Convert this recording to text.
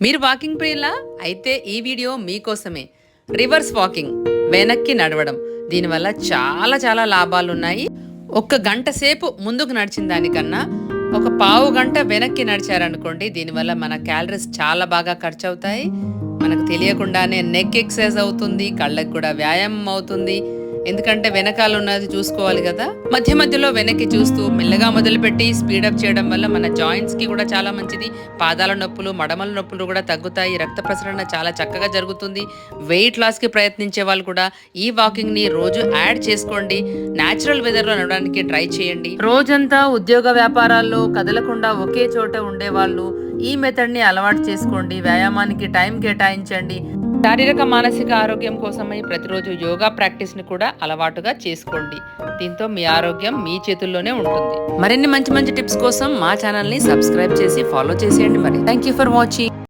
మీరు వాకింగ్ ప్రియులా అయితే ఈ వీడియో మీకోసమే. రివర్స్ వాకింగ్, వెనక్కి నడవడం. దీనివల్ల చాలా చాలా లాభాలు ఉన్నాయి. ఒక్క గంట సేపు ముందుకు నడిచిన దానికన్నా ఒక పావు గంట వెనక్కి నడిచారనుకోండి, దీనివల్ల మన క్యాలరీస్ చాలా బాగా ఖర్చు అవుతాయి. మనకు తెలియకుండానే నెక్ ఎక్సర్సైజ్ అవుతుంది, కళ్ళకి కూడా వ్యాయామం అవుతుంది. ఎందుకంటే వెనకాల ఉన్నది చూసుకోవాలి కదా. మధ్య మధ్యలో వెనక్కి చూస్తూ మెల్లగా మొదలుపెట్టి స్పీడప్ చేయడం వల్ల మన జాయింట్స్ కి కూడా చాలా మంచిది. పాదాల నొప్పులు, మడమల నొప్పులు కూడా తగ్గుతాయి. రక్త ప్రసరణ చాలా చక్కగా జరుగుతుంది. వెయిట్ లాస్ కి ప్రయత్నించే వాళ్ళు కూడా ఈ వాకింగ్ ని రోజు యాడ్ చేసుకోండి. నేచురల్ వెదర్ లో నడవడానికి ట్రై చేయండి. రోజంతా ఉద్యోగ వ్యాపారాల్లో కదలకుండా ఒకే చోట ఉండేవాళ్ళు ఈ మెథడ్ ని అలవాటు చేసుకోండి. వ్యాయామానికి టైం కేటాయించండి. శారీరక మానసిక ఆరోగ్యం కోసమై ప్రతిరోజు యోగా ప్రాక్టీస్ ని కూడా అలవాటుగా చేసుకోండి. దీంతో మీ ఆరోగ్యం మీ చేతుల్లోనే ఉంటుంది. మరిన్ని మంచి మంచి టిప్స్ కోసం మా ఛానల్ ని సబ్స్క్రైబ్ చేసి ఫాలో చేసేయండి. మరి థ్యాంక్ యూ ఫర్ వాచింగ్.